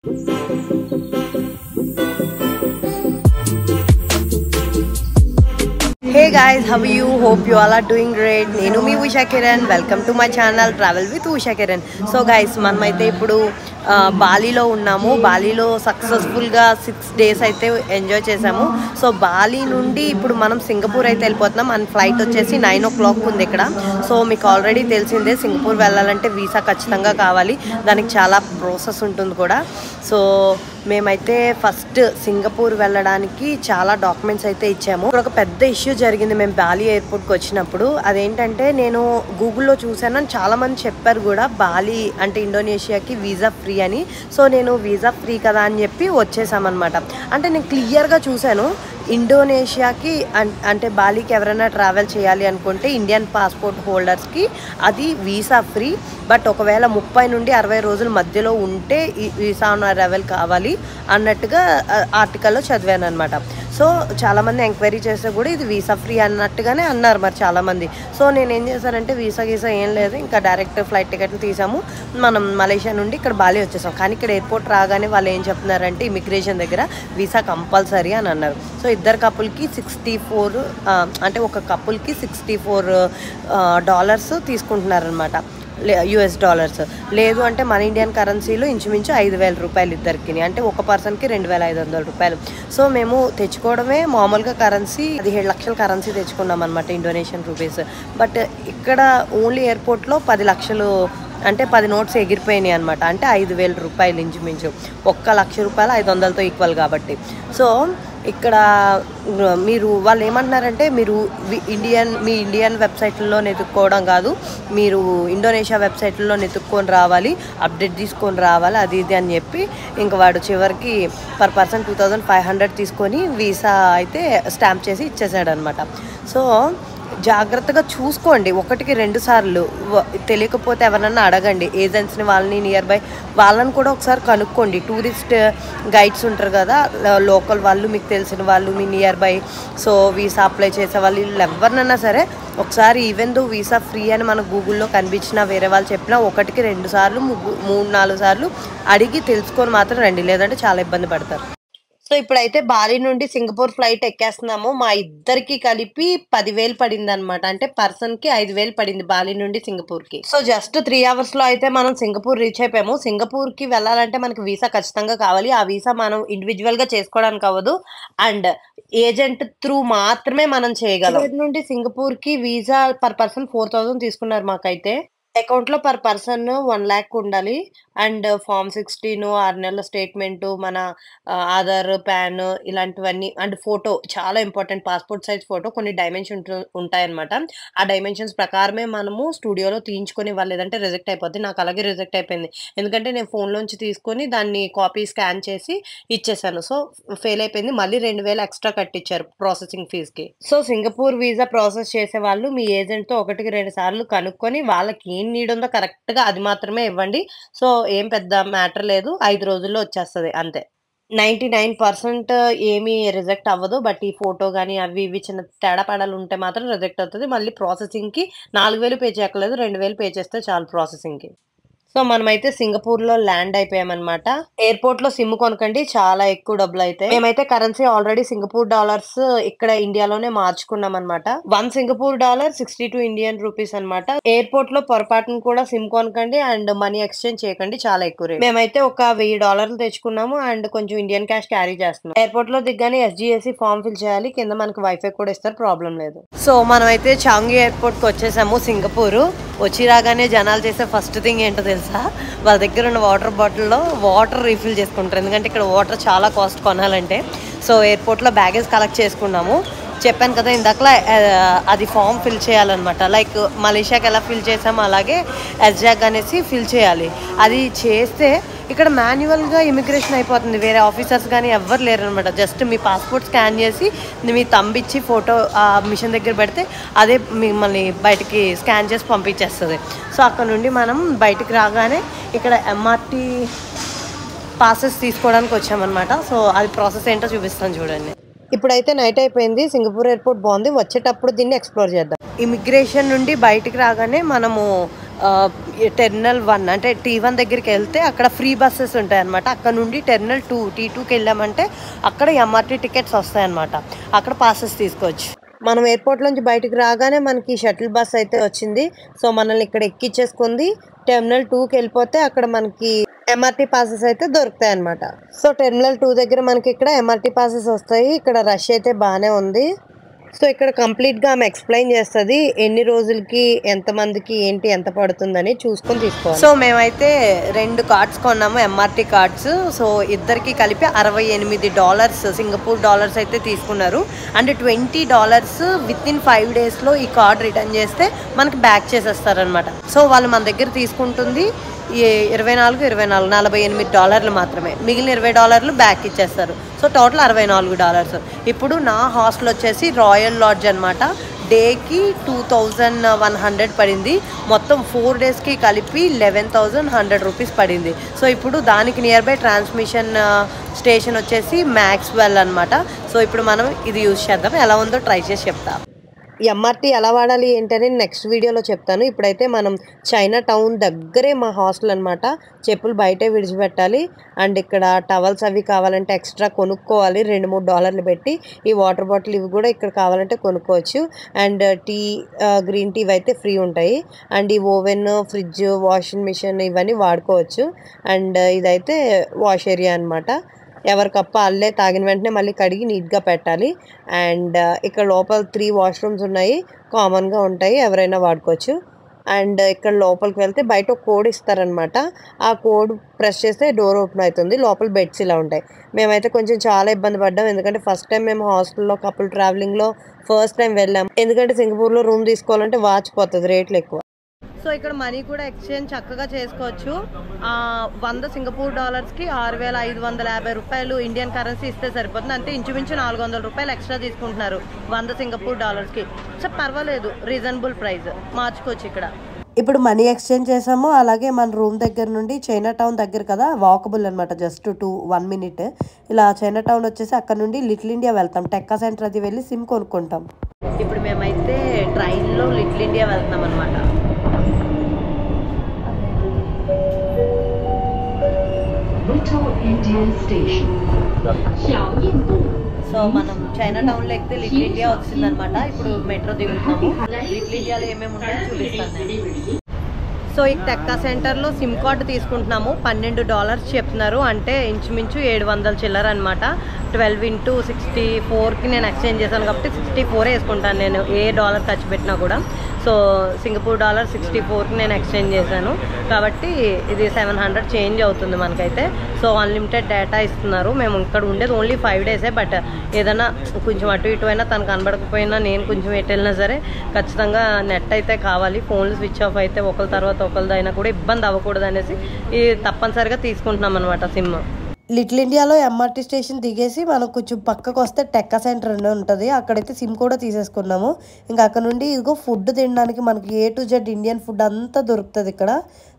Hey guys, how are you? Hope you all are doing great. Nenu mi Usha Kiran. Welcome to my channel Travel with Usha Kiran. So guys, మనమైతే ఇప్పుడు బాలీలో ఉన్నాము. బాలీలో సక్సెస్ఫుల్గా 6 days అయితే enjoy చేసాము. So Bali నుండి ఇప్పుడు మనం Singapore అయితే వెళ్ళిపోతున్నాం. అండ్ ఫ్లైట్ వచ్చేసి 9 o'clock ఉంది ఇక్కడ. సో మీకు ఆల్రెడీ తెలిసిందే, సింగపూర్ వెళ్ళాలంటే వీసా ఖచ్చితంగా కావాలి. దానికి చాలా ప్రాసెస్ ఉంటుంది కూడా. సో మేమైతే ఫస్ట్ సింగపూర్ వెళ్ళడానికి చాలా డాక్యుమెంట్స్ అయితే ఇచ్చాము. ఇప్పుడు ఒక పెద్ద ఇష్యూ జరిగింది మేము బాలీ ఎయిర్పోర్ట్కి వచ్చినప్పుడు. అదేంటంటే నేను గూగుల్లో చూసాను, చాలా మంది చెప్పారు కూడా బాలీ అంటే ఇండోనేషియాకి వీసా ఫ్రీ అని. సో నేను వీసా ఫ్రీ కదా అని చెప్పి వచ్చేసామన్నమాట. అంటే నేను క్లియర్గా చూశాను, ఇండోనేషియాకి అంటే బాలీకి ఎవరైనా ట్రావెల్ చేయాలి అనుకుంటే ఇండియన్ పాస్పోర్ట్ హోల్డర్స్కి అది వీసా ఫ్రీ. బట్ ఒకవేళ 30 నుండి 60 రోజుల మధ్యలో ఉంటే ఈ వీసా ఆన్ అరైవల్ కావాలి అన్నట్టుగా ఆర్టికల్లో చదివాను అనమాట. సో చాలామంది ఎంక్వైరీ చేస్తే కూడా ఇది వీసా ఫ్రీ అన్నట్టుగానే అన్నారు మరి చాలామంది. సో నేను ఏం చేశానంటే వీసా ఏం లేదు, ఇంకా డైరెక్ట్ ఫ్లైట్ టికెట్లు తీసాము. మనం మలేషియా నుండి ఇక్కడ బాలీ వచ్చేసాం. కానీ ఇక్కడ ఎయిర్పోర్ట్ రాగానే వాళ్ళు ఏం చెప్తున్నారంటే ఇమిగ్రేషన్ దగ్గర వీసా కంపల్సరీ అని అన్నారు. సో ఇద్దరు కపుల్కి 64 అంటే ఒక కపుల్కి $64 తీసుకుంటున్నారనమాట, US డాలర్స్. లేదు అంటే మన ఇండియన్ కరెన్సీలో ఇంచుమించు 5,000 రూపాయలు ఇద్దరికి, అంటే ఒక పర్సన్కి 2,500 రూపాయలు. సో మేము తెచ్చుకోవడమే మామూలుగా కరెన్సీ 17 లక్షల కరెన్సీ తెచ్చుకున్నాం అనమాట, ఇండోనేషియన్ రూపీస్. బట్ ఇక్కడ ఓన్లీ ఎయిర్పోర్ట్లో 10 లక్షలు అంటే 10 నోట్స్ ఎగిరిపోయినాయి అనమాట. అంటే 5,000 రూపాయలు ఇంచుమించు, 1 లక్ష రూపాయలు 500తో ఈక్వల్ కాబట్టి. సో ఇక్కడ మీరు వాళ్ళు ఏమంటున్నారంటే మీరు మీ ఇండియన్ వెబ్సైట్లలో వెతుక్కోవడం కాదు, మీరు ఇండోనేషియా వెబ్సైట్లో వెతుక్కొని రావాలి, అప్డేట్ తీసుకొని రావాలి, అది ఇది అని చెప్పి ఇంక వాడు చివరికి పర్ పర్సన్ 2,500 తీసుకొని వీసా అయితే స్టాంప్ చేసి ఇచ్చేసాడు అనమాట. సో జాగ్రత్తగా చూసుకోండి, 1కి 2 సార్లు. తెలియకపోతే ఎవరన్నా అడగండి ఏజెంట్స్ని, వాళ్ళని నియర్ బై వాళ్ళని కూడా ఒకసారి కనుక్కోండి. టూరిస్ట్ గైడ్స్ ఉంటారు కదా, లోకల్ వాళ్ళు, మీకు తెలిసిన వాళ్ళు, మీ nearby. So visa apply చేసే వాళ్ళు ఎవరినైనా సరే ఒకసారి, ఈవెన్ దో వీసా ఫ్రీ అని మన గూగుల్లో కనిపించినా, వేరే వాళ్ళు చెప్పినా 1కి 2 సార్లు 3-4 సార్లు అడిగి తెలుసుకొని మాత్రం రండి, లేదంటే చాలా ఇబ్బంది పడతారు. సో ఇప్పుడైతే బాలీ నుండి సింగపూర్ ఫ్లైట్ ఎక్కేస్తున్నాము. మా ఇద్దరికి కలిపి 10,000 పడింది అనమాట. అంటే పర్సన్కి 5,000 పడింది బాలీ నుండి సింగపూర్కి. సో జస్ట్ 3 hours లో అయితే మనం సింగపూర్ రీచ్ అయిపోయాము. సింగపూర్కి వెళ్ళాలంటే మనకి వీసా ఖచ్చితంగా కావాలి. ఆ వీసా మనం ఇండివిజువల్గా చేసుకోవడానికి అవ్వదు, అండ్ ఏజెంట్ త్రూ మాత్రమే మనం చేయగలం. నుండి సింగపూర్కి వీసా పర్ పర్సన్ 4,000 తీసుకున్నారు మాకైతే. అకౌంట్లో పర్ పర్సన్ 1 lakh ఉండాలి. అండ్ ఫామ్ 16, 6 నెలల స్టేట్మెంట్, మన ఆధార్, పాన్ ఇలాంటివన్నీ, అండ్ ఫోటో చాలా ఇంపార్టెంట్. పాస్పోర్ట్ సైజ్ ఫోటో, కొన్ని డైమెన్షన్స్ ఉంటాయన్నమాట. ఆ డైమెన్షన్స్ ప్రకారమే మనము స్టూడియోలో తీయించుకొని ఇవ్వాలి, లేదంటే రిజెక్ట్ అయిపోద్ది. నాకు అలాగే రిజెక్ట్ అయిపోయింది, ఎందుకంటే నేను ఫోన్లోంచి తీసుకొని దాన్ని కాపీ స్కాన్ చేసి ఇచ్చేసాను. సో ఫెయిల్ అయిపోయింది. మళ్ళీ 2,000 ఎక్స్ట్రా కట్టించారు ప్రాసెసింగ్ ఫీజ్కి. సో సింగపూర్ వీసా ప్రాసెస్ చేసే వాళ్ళు మీ ఏజెంట్తో 1కి 2 సార్లు కనుక్కొని వాళ్ళకి ఏం నీడ్ ఉందో కరెక్ట్గా అది మాత్రమే ఇవ్వండి. సో ఏం పెద్ద మ్యాటర్ లేదు, 5 రోజుల్లో వచ్చేస్తుంది అంతే. 99% ఏమీ రిజెక్ట్ అవ్వదు. బట్ ఈ ఫోటో కానీ అవి ఇవి చిన్న తేడాపాడాలు ఉంటే మాత్రం రిజెక్ట్ అవుతుంది. మళ్ళీ ప్రాసెసింగ్కి 4,000 పే చేయక్కర్లేదు, 2,000 పే చేస్తే చాలు ప్రాసెసింగ్కి. సో మనమైతే సింగపూర్లో ల్యాండ్ అయిపోయామన్నమాట. ఎయిర్పోర్ట్లో సిమ్ కొనకండి, చాలా ఎక్కువ డబ్బులు అయితే. మేమైతే కరెన్సీ ఆల్రెడీ సింగపూర్ డాలర్స్ ఇక్కడ ఇండియాలోనే మార్చుకున్నాం అనమాట. 1 సింగపూర్ డాలర్ 62 ఇండియన్ రూపీస్ అనమాట. ఎయిర్పోర్ట్ లో పొరపాటును కూడా సిమ్ కొనకండి అండ్ మనీ ఎక్స్చేంజ్ చేయకండి, చాలా ఎక్కువ రేట్. మేమైతే ఒక $1,000 తెచ్చుకున్నాము అండ్ కొంచెం ఇండియన్ క్యాష్ క్యారీ చేస్తున్నాం. ఎయిర్పోర్ట్ లో దిగ్గానే SGAC ఫామ్ ఫిల్ చేయాలి, కింద మనకి వైఫై కూడా ఇస్తారు, ప్రాబ్లం లేదు. సో మనమైతే చాంగి ఎయిర్పోర్ట్ కి వచ్చేసాము సింగపూర్. వచ్చి రాగానే జనాలు చేసే ఫస్ట్ థింగ్ ఏంటో తెలుసా, వాళ్ళ దగ్గర ఉన్న వాటర్ బాటిల్లో వాటర్ రీఫిల్ చేసుకుంటారు, ఎందుకంటే ఇక్కడ వాటర్ చాలా కాస్ట్ కొనాలంటే. సో ఎయిర్పోర్ట్లో బ్యాగేజ్ కలెక్ట్ చేసుకున్నాము. చెప్పాను కదా ఇందాకలా, అది ఫామ్ ఫిల్ చేయాలన్నమాట. లైక్ మలేషియాకి ఎలా ఫిల్ చేసామో అలాగే SGAC అనేసి ఫిల్ చేయాలి. అది చేస్తే ఇక్కడ మాన్యువల్గా ఇమిగ్రేషన్ అయిపోతుంది, వేరే ఆఫీసర్స్ కానీ ఎవ్వరు లేరు అనమాట. జస్ట్ మీ పాస్పోర్ట్ స్కాన్ చేసి మీ తంబిచ్చి ఫోటో ఆ మిషన్ దగ్గర పెడితే అదే మిమ్మల్ని బయటికి స్కాన్ చేసి పంపించేస్తుంది. సో అక్కడ నుండి మనం బయటికి రాగానే ఇక్కడ MRT పాసెస్ తీసుకోవడానికి వచ్చామన్నమాట. సో అది ప్రాసెస్ ఏంటో చూపిస్తాను చూడండి. ఇప్పుడైతే నైట్ అయిపోయింది, సింగపూర్ ఎయిర్పోర్ట్ బాగుంది, వచ్చేటప్పుడు దీన్ని ఎక్స్ప్లోర్ చేద్దాం. ఇమిగ్రేషన్ నుండి బయటికి రాగానే మనము టెర్మినల్ 1 అంటే T1 దగ్గరికి వెళ్తే అక్కడ ఫ్రీ బస్సెస్ ఉంటాయి అనమాట. అక్కడ నుండి టెర్మినల్ 2 T2కి వెళ్ళామంటే అక్కడ MRT టికెట్స్ వస్తాయన్నమాట. అక్కడ పాసెస్ తీసుకోవచ్చు. మనం ఎయిర్పోర్ట్ నుంచి బయటికి రాగానే మనకి షటిల్ బస్ అయితే వచ్చింది. సో మనల్ని ఇక్కడ ఎక్కించేసుకుంది. టెర్మినల్ 2కి వెళ్ళిపోతే అక్కడ మనకి MRT పాసెస్ అయితే దొరుకుతాయి అనమాట. సో టెర్మినల్ 2 దగ్గర మనకి ఇక్కడ MRT పాసెస్ వస్తాయి. ఇక్కడ రష్ అయితే బాగానే ఉంది. సో ఇక్కడ కంప్లీట్గా ఆమె ఎక్స్ప్లెయిన్ చేస్తుంది ఎన్ని రోజులకి ఎంతమందికి ఏంటి ఎంత పడుతుందని చూసుకొని తీసుకోవాలి. సో మేమైతే 2 కార్డ్స్ కొన్నాము, MRT కార్డ్స్. సో ఇద్దరికి కలిపి $68 సింగపూర్ డాలర్స్ అయితే తీసుకున్నారు. అంటే $20 విత్ ఇన్ 5 డేస్లో ఈ కార్డ్ రిటర్న్ చేస్తే మనకి బ్యాక్ చేసేస్తారనమాట. సో వాళ్ళు మన దగ్గర తీసుకుంటుంది ఈ 24 $48 మాత్రమే. మిగిలిన $20 బ్యాక్ ఇచ్చేస్తారు. So total $64. ఇప్పుడు నా హాస్టల్ వచ్చేసి రాయల్ లాడ్జ్ అనమాట. డేకి 2100 పడింది. మొత్తం 4 డేస్కి కలిపి 11,100 రూపీస్ పడింది. సో ఇప్పుడు దానికి నియర్ బై ట్రాన్స్మిషన్ స్టేషన్ వచ్చేసి మ్యాక్స్వెల్ అనమాట. సో ఇప్పుడు మనం ఇది యూజ్ చేద్దాం, ఎలా ఉందో ట్రై చేసి చెప్తా. MRT ఎలా వాడాలి ఏంటని నెక్స్ట్ వీడియోలో చెప్తాను. ఇప్పుడైతే మనం చైనా టౌన్ దగ్గరే మా హాస్టల్ అనమాట. చెప్పులు బయటే విడిచిపెట్టాలి. అండ్ ఇక్కడ టవల్స్ అవి కావాలంటే ఎక్స్ట్రా కొనుక్కోవాలి, $2-3 పెట్టి. ఈ వాటర్ బాటిల్ ఇవి కూడా ఇక్కడ కావాలంటే కొనుక్కోవచ్చు. అండ్ గ్రీన్ టీ అయితే ఫ్రీ ఉంటాయి. అండ్ ఈ ఓవెన్, ఫ్రిడ్జ్, వాషింగ్ మిషన్ ఇవన్నీ వాడుకోవచ్చు. అండ్ ఇదైతే వాష్ ఏరియా అనమాట. ఎవరి కప్ప అల్లే తాగిన వెంటనే మళ్ళీ కడిగి నీట్గా పెట్టాలి. అండ్ ఇక్కడ లోపల 3 వాష్రూమ్స్ ఉన్నాయి, కామన్గా ఉంటాయి, ఎవరైనా వాడుకోవచ్చు. అండ్ ఇక్కడ లోపలికి వెళ్తే బయట ఒక కోడ్ ఇస్తారనమాట. ఆ కోడ్ ప్రెస్ చేస్తే డోర్ ఓపెన్ అవుతుంది. లోపల బెడ్స్ ఇలా ఉంటాయి. మేమైతే కొంచెం చాలా ఇబ్బంది పడ్డాం, ఎందుకంటే ఫస్ట్ టైం మేము హాస్టల్లో కపుల్ ట్రావెలింగ్లో ఫస్ట్ టైం వెళ్ళాం. ఎందుకంటే సింగపూర్లో రూమ్ తీసుకోవాలంటే వాచిపోతుంది, రేట్లు ఎక్కువ. సో ఇక్కడ మనీ కూడా ఎక్స్చేంజ్ చక్కగా చేసుకోవచ్చు. 100 సింగపూర్ డాలర్స్కి 6,550 రూపాయలు ఇండియన్ కరెన్సీ ఇస్తే సరిపోతుంది. అంటే ఇంచుమించు 400 రూపాయలు ఎక్స్ట్రా తీసుకుంటున్నారు 100 సింగపూర్ డాలర్స్కి. సో పర్వాలేదు, రీజనబుల్ ప్రైస్, మార్చుకోవచ్చు ఇక్కడ. ఇప్పుడు మనీ ఎక్స్చేంజ్ చేసాము. అలాగే మన రూమ్ దగ్గర నుండి చైనా టౌన్ దగ్గర కదా, వాకబుల్ అనమాట, జస్ట్ 1 minute. ఇలా చైనా టౌన్ వచ్చేసి అక్కడ నుండి లిటిల్ ఇండియా వెళ్తాం. టెక్కా సెంటర్ అది వెళ్ళి సిమ్ కొనుక్కుంటాం. ఇప్పుడు మేమైతే ట్రైన్లో లిటిల్ ఇండియా వెళ్తున్నాం అనమాట. సో మనం చైనా టౌన్లో ఎక్కితే లిటిల్ ఇండియా వచ్చిందనమాట. ఇప్పుడు మెట్రో దిగుతున్నాము. లిటిల్ ఇండియాలో ఏమేమి ఉంటాయో చూపిస్తాను. సో ఈ టెక్కా సెంటర్లో సిమ్ కార్డు తీసుకుంటున్నాము. $12 చెప్తున్నారు, అంటే ఇంచుమించు 700 చిల్లర అనమాట. 12x64కి నేను ఎక్స్చేంజ్ చేశాను కాబట్టి 64 వేసుకుంటాను నేను ఏ డాలర్ ఖర్చు పెట్టినా కూడా. సో సింగపూర్ డాలర్ 64కి నేను ఎక్స్చేంజ్ చేశాను కాబట్టి ఇది 700 చేంజ్ అవుతుంది మనకైతే. సో అన్లిమిటెడ్ డేటా ఇస్తున్నారు. మేము ఇక్కడ ఉండేది ఓన్లీ 5 డేసే. బట్ ఏదైనా కొంచెం అటు ఇటు అయినా తను కనబడకపోయినా నేను కొంచెం ఎటు వెళ్ళినా సరే ఖచ్చితంగా నెట్ అయితే కావాలి. ఫోన్లు స్విచ్ ఆఫ్ అయితే ఒకరి తర్వాత ఒకరిదైనా కూడా ఇబ్బంది అవ్వకూడదు అనేసి ఇది తప్పనిసరిగా తీసుకుంటున్నాం అనమాట సిమ్. లిటిల్ ఇండియాలో MRT స్టేషన్ దిగేసి మనం కొంచెం పక్కకు వస్తే టెక్కా సెంటర్ అని ఉంటుంది. అక్కడైతే సిమ్ కూడా తీసేసుకున్నాము. ఇంకా అక్కడ నుండి ఇదిగో ఫుడ్ తినడానికి మనకి A to Z Indian food అంతా దొరుకుతుంది ఇక్కడ.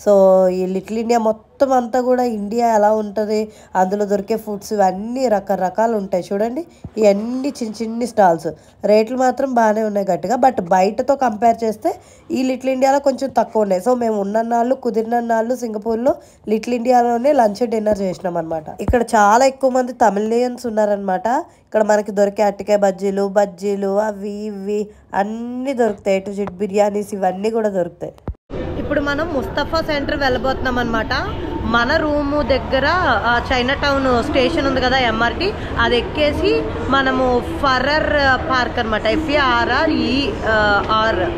సో ఈ లిటిల్ ఇండియా మొత్తం అంతా కూడా ఇండియా ఎలా ఉంటుంది, అందులో దొరికే ఫుడ్స్ ఇవన్నీ రకరకాలు ఉంటాయి. చూడండి, ఇవన్నీ చిన్ని స్టాల్స్. రేట్లు మాత్రం బాగానే ఉన్నాయి గట్టిగా. బట్ బయటతో కంపేర్ చేస్తే ఈ లిటిల్ ఇండియాలో కొంచెం తక్కువ ఉన్నాయి. సో మేము ఉన్నన్నాళ్ళు కుదిరినన్నాళ్ళు సింగపూర్లో లిటిల్ ఇండియాలోనే లంచ్ డిన్నర్ చేసినాం అనమాట. ఇక్కడ చాలా ఎక్కువ మంది తమిళియన్స్ ఉన్నారనమాట. ఇక్కడ మనకి దొరికే అట్టికాయ బజ్జీలు అవి ఇవి అన్నీ దొరుకుతాయి. A to Z బిర్యానీస్ ఇవన్నీ కూడా దొరుకుతాయి. ఇప్పుడు మనం ముస్తఫా సెంటర్ వెళ్ళబోతున్నాం అనమాట. మన రూము దగ్గర చైనా టౌన్ స్టేషన్ ఉంది కదా, MRT, అది ఎక్కేసి మనము ఫరర్ పార్క్ అనమాట, FARRER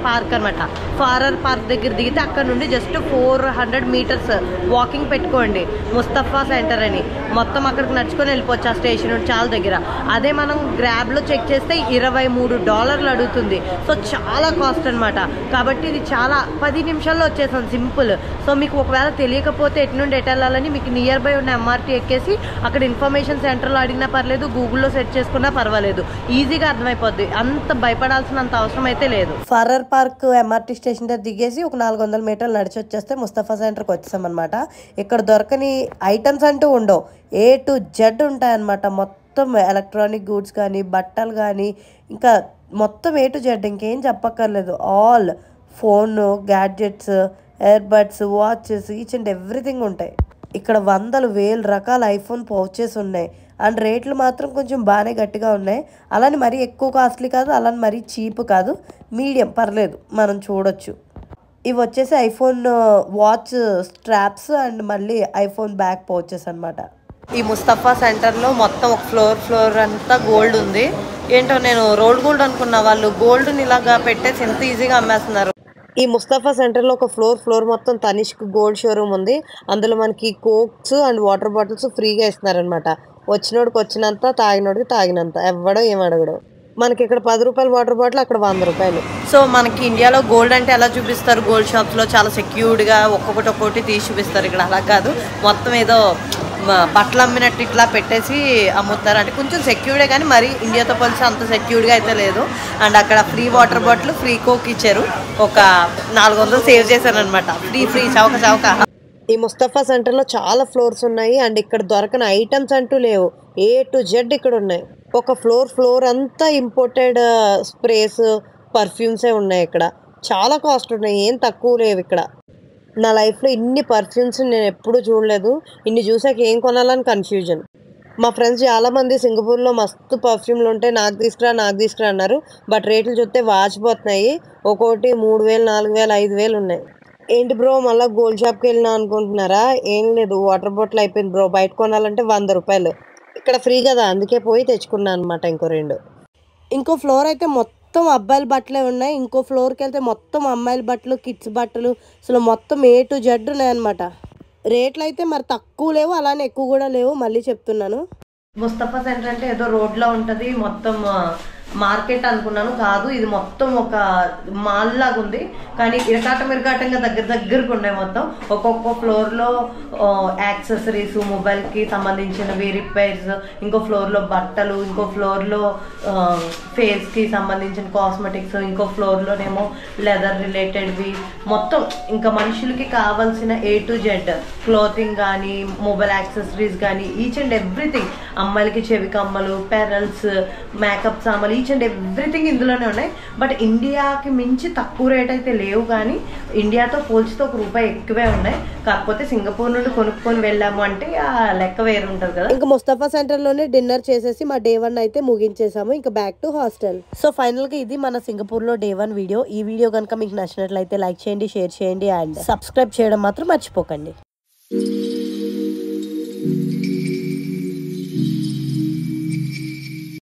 పార్క్ అనమాట. ఫారర్ పార్క్ దగ్గర దిగితే అక్కడ నుండి జస్ట్ 400 మీటర్స్ వాకింగ్ పెట్టుకోండి ముస్తఫా సెంటర్ అని. మొత్తం అక్కడికి నడుచుకొని వెళ్ళిపోవచ్చు. ఆ స్టేషన్ చాలా దగ్గర. అదే మనం గ్రాబ్లో చెక్ చేస్తే $23 అడుగుతుంది. సో చాలా కాస్ట్ అనమాట. కాబట్టి ఇది చాలా 10 నిమిషాల్లో వచ్చేసాం, సింపుల్. సో మీకు ఒకవేళ తెలియకపోతే ఎటు నుండి ఎటు వెళ్ళాలని మీకు నియర్ బై ఉన్న MRT ఎక్కేసి అక్కడ ఇన్ఫర్మేషన్ సెంటర్లో అడిగినా పర్లేదు, గూగుల్లో సెర్చ్ చేసుకున్నా పర్వాలేదు, ఈజీగా అర్థమైపోద్ది. అంత భయపడాల్సినంత అవసరం అయితే లేదు. ఫరర్ పార్క్ MRT స్టేషన్ దగ్గర దిగేసి ఒక 400 మీటర్లు నడిచి వచ్చేస్తే ముస్తఫా సెంటర్కి వచ్చేసాం అనమాట. ఇక్కడ దొరకని ఐటమ్స్ అంటూ ఉండవు, A to Z ఉంటాయన్నమాట. మొత్తం ఎలక్ట్రానిక్ గూడ్స్ కానీ, బట్టలు కానీ, ఇంకా మొత్తం A to Z, ఇంకేం చెప్పక్కర్లేదు. All phone gadgets air buds, watches, each and everything ఉంటాయి. ఇక్కడ వందలు వేలు రకాల ఐఫోన్ పౌచెస్ ఉన్నాయి. అండ్ రేట్లు మాత్రం కొంచెం బాగానే గట్టిగా ఉన్నాయి. అలానే మరీ ఎక్కువ కాస్ట్లీ కాదు, అలానే మరీ చీప్ కాదు, మీడియం పర్లేదు, మనం చూడొచ్చు. ఇవి వచ్చేసి ఐఫోన్ వాచ్ స్ట్రాప్స్ అండ్ మళ్ళీ ఐఫోన్ బ్యాక్ పౌచెస్ అనమాట. ఈ ముస్తఫా సెంటర్లో మొత్తం ఒక ఫ్లోర్ అంతా గోల్డ్ ఉంది. ఏంటో నేను రోల్డ్ గోల్డ్ అనుకున్న, వాళ్ళు గోల్డ్ని ఇలాగా పెట్టేసి ఎంత ఈజీగా అమ్మేస్తున్నారు. ఈ ముస్తఫా సెంటర్లో ఒక ఫ్లోర్ మొత్తం తనిష్క్ గోల్డ్ షోరూమ్ ఉంది. అందులో మనకి కోక్స్ అండ్ వాటర్ బాటిల్స్ ఫ్రీగా ఇస్తున్నారనమాట. వచ్చినోడికి వచ్చినంత, తాగినోడికి తాగినంత, ఎవ్వడో ఏం అడగడు. మనకి ఇక్కడ 10 రూపాయల వాటర్ బాటిల్, అక్కడ 100 రూపాయలు. సో మనకి ఇండియాలో గోల్డ్ అంటే ఎలా చూపిస్తారు, గోల్డ్ షాప్స్లో చాలా సెక్యూర్డ్గా ఒక్కొక్కటి తీసి చూపిస్తారు. ఇక్కడ అలా కాదు, మొత్తం ఏదో బట్టలు అమ్మినట్టు ఇట్లా పెట్టేసి అమ్ముతారు. అంటే కొంచెం సెక్యూర్డే కానీ మరీ ఇండియాతో పోలిసి అంత సెక్యూర్డ్గా అయితే లేదు. అండ్ అక్కడ free water bottle, free coke ఇచ్చారు. ఒక 400 సేవ్ చేశారు అనమాట. ఫ్రీ చౌక. ఈ ముస్తఫా సెంటర్లో చాలా ఫ్లోర్స్ ఉన్నాయి. అండ్ ఇక్కడ దొరకని ఐటమ్స్ అంటూ లేవు, A to Z ఇక్కడ ఉన్నాయి. ఒక ఫ్లోర్ అంతా ఇంపోర్టెడ్ స్ప్రేస్, పర్ఫ్యూమ్సే ఉన్నాయి. ఇక్కడ చాలా కాస్ట్ ఉన్నాయి, ఏం తక్కువ లేవు ఇక్కడ. నా లైఫ్లో ఇన్ని పర్ఫ్యూమ్స్ నేను ఎప్పుడూ చూడలేదు. ఇన్ని చూసాక ఏం కొనాలని కన్ఫ్యూజన్. మా ఫ్రెండ్స్ చాలామంది సింగపూర్లో మస్తు పర్ఫ్యూమ్లు ఉంటాయి, నాకు తీసుకురా అన్నారు. బట్ రేట్లు చూస్తే వాచిపోతున్నాయి. ఒక్కోటి 3000, 4000, 5000 ఉన్నాయి. ఏంటి బ్రో మళ్ళీ గోల్డ్ షాప్కి వెళ్ళినా అనుకుంటున్నారా? ఏం లేదు, వాటర్ బాటిల్ అయిపోయింది బ్రో. బయట కొనాలంటే 100 రూపాయలు. ఇక్కడ ఫ్రీ కదా, అందుకే పోయి తెచ్చుకున్నాను అనమాట. ఇంకో ఫ్లోర్ అయితే మొత్తం అబ్బాయిల బట్టలే ఉన్నాయి. ఇంకో ఫ్లోర్కి వెళ్తే మొత్తం అమ్మాయిల బట్టలు, కిడ్స్ బట్టలు, అసలు మొత్తం A to Z ఉన్నాయన్నమాట. రేట్లు అయితే మరి తక్కువ లేవు, అలానే ఎక్కువ కూడా లేవు. మళ్ళీ చెప్తున్నాను, ముస్తఫా సెంటర్ అంటే ఏదో రోడ్లో ఉంటుంది, మొత్తం మార్కెట్ అనుకున్నాను. కాదు, ఇది మొత్తం ఒక మాల్ లాగా ఉంది. కానీ ఇరకాటంగా దగ్గరకు ఉన్నాయి. మొత్తం ఒక్కొక్క ఫ్లోర్లో యాక్సెసరీస్, మొబైల్కి సంబంధించినవి, రిపేర్స్, ఇంకో ఫ్లోర్లో బట్టలు, ఇంకో ఫ్లోర్లో ఫేస్కి సంబంధించిన కాస్మెటిక్స్, ఇంకో ఫ్లోర్లోనేమో లెదర్ రిలేటెడ్వి, మొత్తం ఇంకా మనుషులకి కావాల్సిన A to Z క్లోతింగ్ కానీ, మొబైల్ యాక్సెసరీస్ కానీ, ఈచ్ అండ్ ఎవ్రీథింగ్. అమ్మాయిలకి చెవి కమ్మలు, పెరల్స్, మేకప్ సామాన్లు, ఈచ్ అండ్ ఎవ్రీథింగ్ ఇందులోనే ఉన్నాయి. బట్ ఇండియాకి మించి తక్కువ రేట్ అయితే లేవు, కానీ ఇండియాతో పోల్చితే ₹1 ఎక్కువే ఉన్నాయి. కాకపోతే సింగపూర్ నుండి కొనుక్కొని వెళ్ళాము అంటే ఆ లెక్క వేరు ఉంటుంది కదా. ఇంకా ముస్తఫా సెంటర్లోనే డిన్నర్ చేసేసి మా Day 1 అయితే ముగించేసాము. ఇంకా బ్యాక్ టు హాస్టల్. సో ఫైనల్గా ఇది మన సింగపూర్లో Day 1 వీడియో. ఈ వీడియో కనుక మీకు నచ్చినట్లయితే లైక్ చేయండి, షేర్ చేయండి అండ్ సబ్స్క్రైబ్ చేయడం మాత్రం మర్చిపోకండి.